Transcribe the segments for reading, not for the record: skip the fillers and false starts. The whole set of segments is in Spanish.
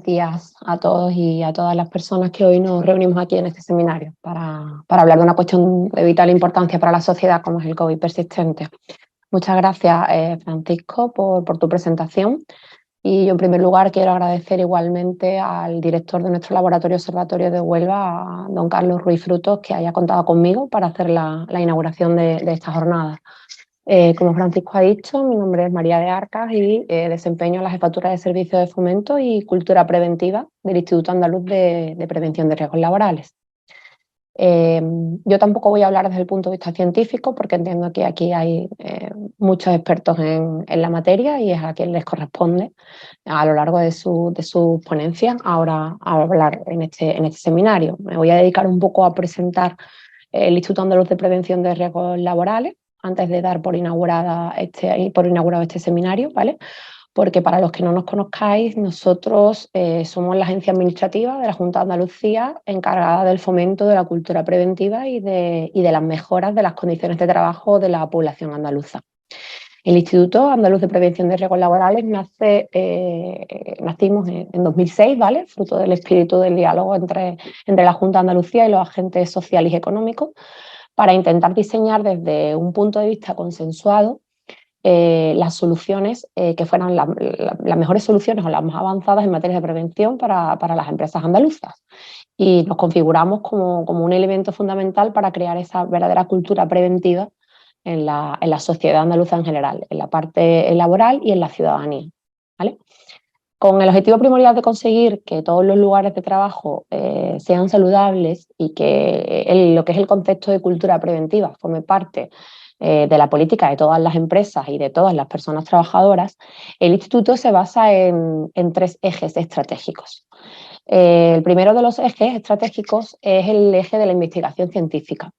Buenos días a todos y a todas las personas que hoy nos reunimos aquí en este seminario para hablar de una cuestión de vital importancia para la sociedad como es el COVID persistente. Muchas gracias, Francisco, por tu presentación. Y yo en primer lugar quiero agradecer igualmente al director de nuestro laboratorio observatorio de Huelva, a don Carlos Ruiz Frutos, que haya contado conmigo para hacer la inauguración de esta jornada. Como Francisco ha dicho, mi nombre es María de Arcas y desempeño la jefatura de Servicios de Fomento y Cultura Preventiva del Instituto Andaluz de Prevención de Riesgos Laborales. Yo tampoco voy a hablar desde el punto de vista científico porque entiendo que aquí hay muchos expertos en la materia y es a quien les corresponde a lo largo de sus ponencias ahora a hablar en este seminario. Me voy a dedicar un poco a presentar el Instituto Andaluz de Prevención de Riesgos Laborales antes de dar por inaugurado este seminario, ¿vale? Porque para los que no nos conozcáis, nosotros somos la agencia administrativa de la Junta de Andalucía encargada del fomento de la cultura preventiva y de las mejoras de las condiciones de trabajo de la población andaluza. El Instituto Andaluz de Prevención de Riesgos Laborales nacimos en 2006, ¿vale? Fruto del espíritu del diálogo entre la Junta de Andalucía y los agentes sociales y económicos para intentar diseñar desde un punto de vista consensuado las soluciones que fueran las mejores soluciones o las más avanzadas en materia de prevención para las empresas andaluzas. Y nos configuramos como un elemento fundamental para crear esa verdadera cultura preventiva en la sociedad andaluza en general, en la parte laboral y en la ciudadanía, ¿vale? Con el objetivo primordial de conseguir que todos los lugares de trabajo sean saludables y que lo que es el concepto de cultura preventiva forme parte de la política de todas las empresas y de todas las personas trabajadoras, el Instituto se basa en 3 ejes estratégicos. El primero de los ejes estratégicos es el eje de la investigación científica.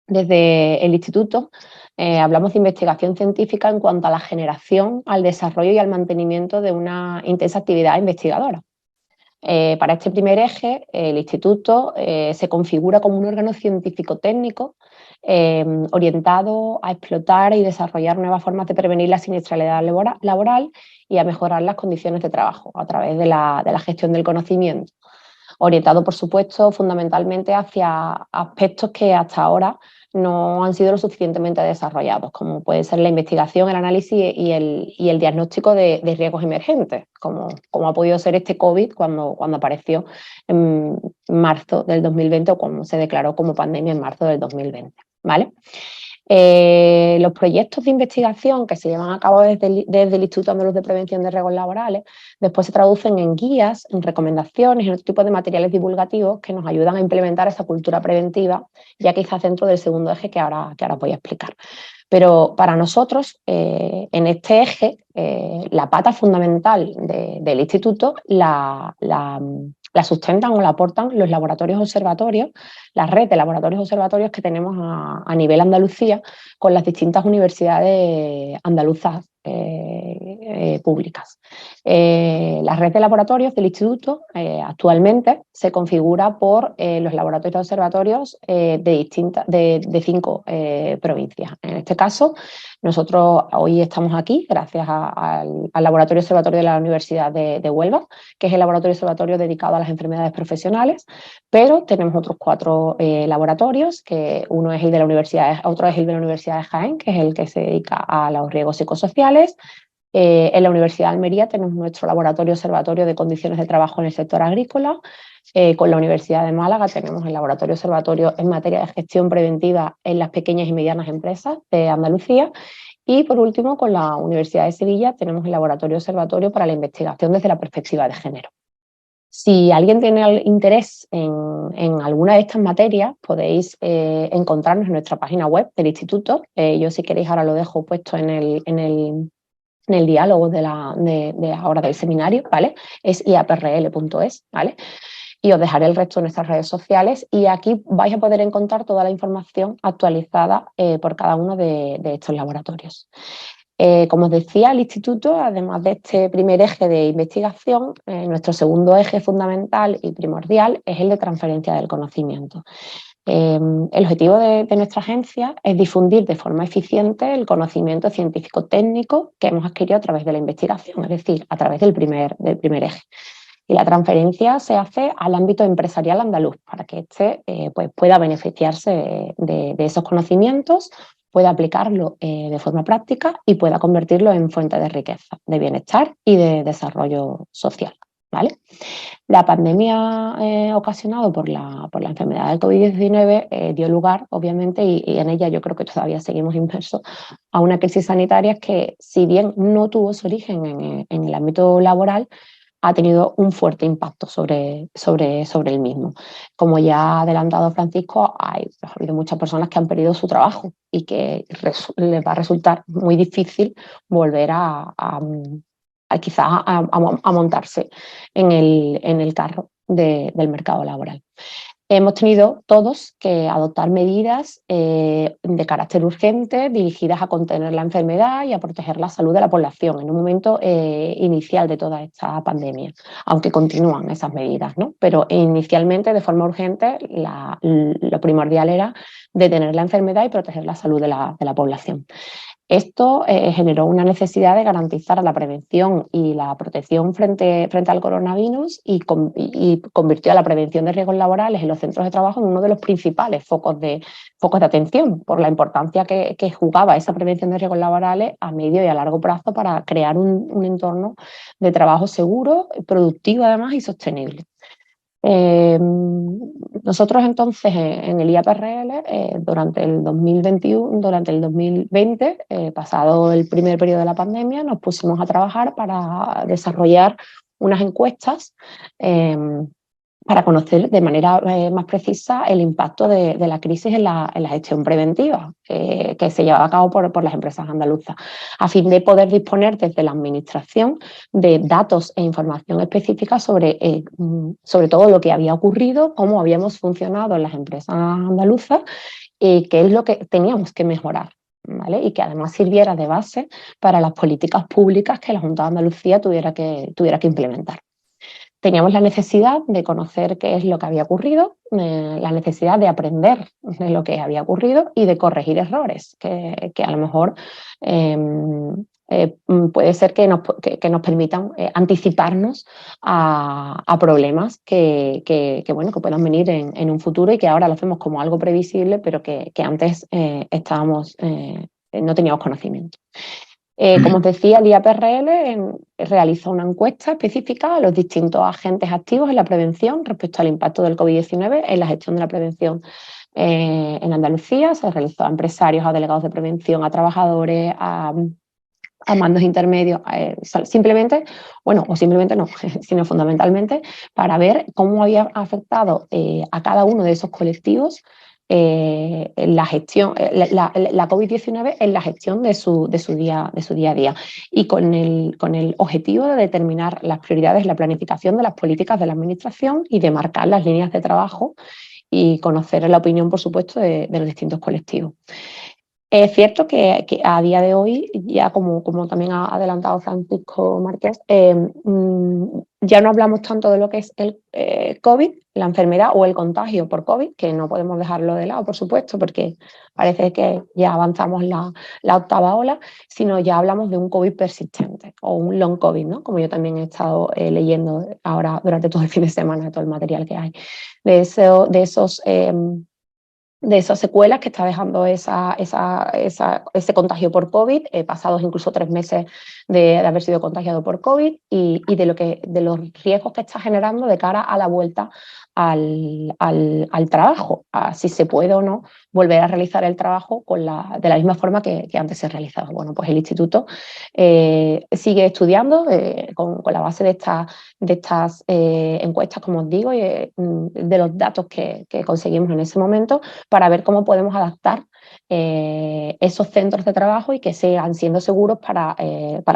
Desde el Instituto hablamos de investigación científica en cuanto a la generación, al desarrollo y al mantenimiento de una intensa actividad investigadora. Para este primer eje, el Instituto se configura como un órgano científico-técnico orientado a explotar y desarrollar nuevas formas de prevenir la siniestralidad laboral y a mejorar las condiciones de trabajo a través de la gestión del conocimiento, orientado, por supuesto, fundamentalmente hacia aspectos que hasta ahora no han sido lo suficientemente desarrollados, como puede ser la investigación, el análisis y el diagnóstico de riesgos emergentes, como ha podido ser este COVID cuando apareció en marzo del 2020 o cuando se declaró como pandemia en marzo del 2020, ¿vale? Los proyectos de investigación que se llevan a cabo desde el Instituto Andaluz de Prevención de Riesgos Laborales después se traducen en guías, en recomendaciones, en otro tipo de materiales divulgativos que nos ayudan a implementar esa cultura preventiva, ya quizás dentro del segundo eje que ahora voy a explicar. Pero para nosotros, en este eje, la pata fundamental del instituto la sustentan o la aportan los laboratorios observatorios, la red de laboratorios observatorios que tenemos a nivel Andalucía con las distintas universidades andaluzas públicas. La red de laboratorios del instituto actualmente se configura por los laboratorios observatorios de 5 provincias. En este caso, nosotros hoy estamos aquí gracias al laboratorio observatorio de la Universidad de Huelva, que es el laboratorio observatorio dedicado a las enfermedades profesionales, pero tenemos otros 4 laboratorios, que otro es el de la Universidad de Jaén, que es el que se dedica a los riesgos psicosociales. En la Universidad de Almería tenemos nuestro laboratorio observatorio de condiciones de trabajo en el sector agrícola. Con la Universidad de Málaga tenemos el laboratorio observatorio en materia de gestión preventiva en las pequeñas y medianas empresas de Andalucía. Y por último, con la Universidad de Sevilla tenemos el laboratorio observatorio para la investigación desde la perspectiva de género. Si alguien tiene interés en alguna de estas materias, podéis encontrarnos en nuestra página web del instituto. Yo, si queréis, ahora lo dejo puesto en el diálogo de ahora del seminario, ¿vale? Es iaprl.es, ¿vale? Y os dejaré el resto de nuestras redes sociales y aquí vais a poder encontrar toda la información actualizada por cada uno de estos laboratorios. Como os decía, el instituto, además de este primer eje de investigación, nuestro segundo eje fundamental y primordial es el de transferencia del conocimiento. El objetivo de nuestra agencia es difundir de forma eficiente el conocimiento científico-técnico que hemos adquirido a través de la investigación, es decir, a través del primer eje. y la transferencia se hace al ámbito empresarial andaluz para que éste pues pueda beneficiarse de esos conocimientos, pueda aplicarlo de forma práctica y pueda convertirlo en fuente de riqueza, de bienestar y de desarrollo social, ¿vale? La pandemia ocasionada por la enfermedad del COVID-19 dio lugar, obviamente, y en ella yo creo que todavía seguimos inmersos, a una crisis sanitaria que, si bien no tuvo su origen en el ámbito laboral, ha tenido un fuerte impacto sobre el mismo. Como ya ha adelantado Francisco, ha habido muchas personas que han perdido su trabajo y que les va a resultar muy difícil volver quizás a montarse en el carro del mercado laboral. Hemos tenido todos que adoptar medidas de carácter urgente dirigidas a contener la enfermedad y a proteger la salud de la población en un momento inicial de toda esta pandemia, aunque continúan esas medidas, ¿no? Pero inicialmente, de forma urgente, lo primordial era detener la enfermedad y proteger la salud de la población. Esto generó una necesidad de garantizar la prevención y la protección frente al coronavirus y convirtió a la prevención de riesgos laborales en los centros de trabajo en uno de los principales focos de atención, por la importancia que jugaba esa prevención de riesgos laborales a medio y a largo plazo para crear un entorno de trabajo seguro, productivo además y sostenible. Nosotros entonces en el IAPRL durante el 2020, pasado el primer periodo de la pandemia, nos pusimos a trabajar para desarrollar unas encuestas para conocer de manera más precisa el impacto de la crisis en la gestión preventiva que se llevaba a cabo por las empresas andaluzas, a fin de poder disponer desde la administración de datos e información específica sobre todo lo que había ocurrido, cómo habíamos funcionado en las empresas andaluzas y qué es lo que teníamos que mejorar, ¿vale? Y que además sirviera de base para las políticas públicas que la Junta de Andalucía tuviera que implementar. Teníamos la necesidad de conocer qué es lo que había ocurrido, la necesidad de aprender de lo que había ocurrido y de corregir errores que a lo mejor puede ser que nos permitan anticiparnos a problemas que puedan venir en un futuro y que ahora los vemos como algo previsible, pero que antes no teníamos conocimiento. Como os decía, el IAPRL realiza una encuesta específica a los distintos agentes activos en la prevención respecto al impacto del COVID-19 en la gestión de la prevención en Andalucía. Se realizó a empresarios, a delegados de prevención, a trabajadores, a mandos intermedios, simplemente no, sino fundamentalmente para ver cómo había afectado a cada uno de esos colectivos la gestión, la COVID-19 en la gestión de su día a día y con el objetivo de determinar las prioridades, la planificación de las políticas de la administración y de marcar las líneas de trabajo y conocer la opinión, por supuesto, de los distintos colectivos. Es cierto que a día de hoy, ya como también ha adelantado Francisco Márquez, ya no hablamos tanto de lo que es el COVID, la enfermedad o el contagio por COVID, que no podemos dejarlo de lado, por supuesto, porque parece que ya avanzamos la octava ola, sino ya hablamos de un COVID persistente o un long COVID, ¿no? Como yo también he estado leyendo ahora durante todo el fin de semana, todo el material que hay, de esas secuelas que está dejando ese contagio por COVID, pasados incluso 3 meses de haber sido contagiado por COVID y de los riesgos que está generando de cara a la vuelta al trabajo, a si se puede o no volver a realizar el trabajo de la misma forma que antes se realizaba. Bueno, pues el Instituto sigue estudiando con la base de estas encuestas, como os digo, y de los datos que conseguimos en ese momento, para ver cómo podemos adaptar esos centros de trabajo y que sigan siendo seguros para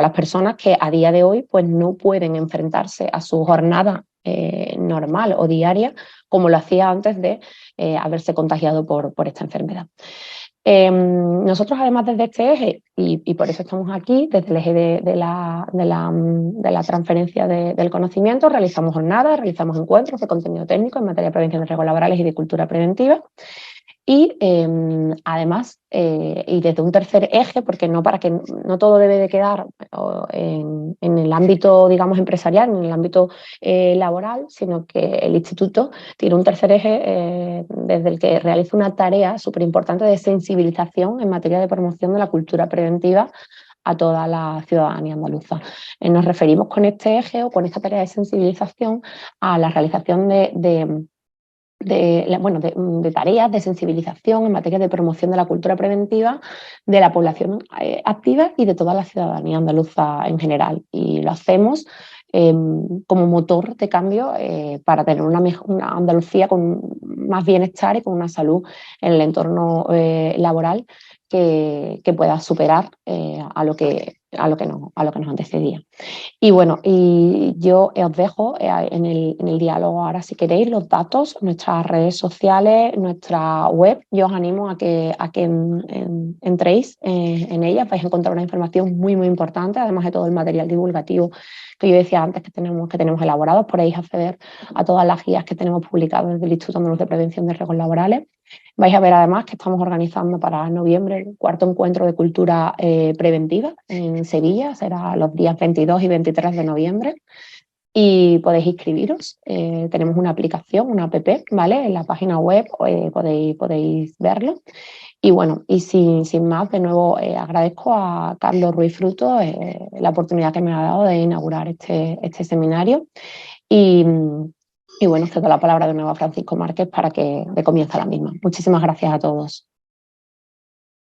las personas que a día de hoy pues, no pueden enfrentarse a su jornada normal o diaria como lo hacía antes de haberse contagiado por esta enfermedad. Nosotros, además, desde este eje, y por eso estamos aquí, desde el eje de la transferencia del conocimiento, realizamos jornadas, realizamos encuentros de contenido técnico en materia de prevención de riesgos laborales y de cultura preventiva. Y además, y desde un tercer eje, porque no para que no todo debe de quedar en el ámbito, digamos, empresarial, en el ámbito laboral, sino que el instituto tiene un tercer eje desde el que realiza una tarea súper importante de sensibilización en materia de promoción de la cultura preventiva a toda la ciudadanía andaluza. Nos referimos con este eje o con esta tarea de sensibilización a la realización de tareas de sensibilización en materia de promoción de la cultura preventiva de la población activa y de toda la ciudadanía andaluza en general. Y lo hacemos como motor de cambio para tener una Andalucía con más bienestar y con una salud en el entorno laboral que pueda superar a lo que nos antecedía. Y bueno, y yo os dejo en el diálogo ahora, si queréis, los datos, nuestras redes sociales, nuestra web. Yo os animo a que entréis en ellas, vais a encontrar una información muy, muy importante, además de todo el material divulgativo que yo decía antes que tenemos elaborados. Podéis acceder a todas las guías que tenemos publicadas desde el Instituto Andaluz de Prevención de Riesgos Laborales. Vais a ver además que estamos organizando para noviembre el cuarto encuentro de cultura preventiva en Sevilla, será los días 22 y 23 de noviembre. Y podéis inscribiros, tenemos una aplicación, una app, ¿vale? En la página web podéis verlo. Y bueno, y sin más, de nuevo agradezco a Carlos Ruiz Fruto la oportunidad que me ha dado de inaugurar este seminario. Y, y bueno, cedo la palabra de nuevo a Francisco Márquez para que dé comienzo a la misma. Muchísimas gracias a todos.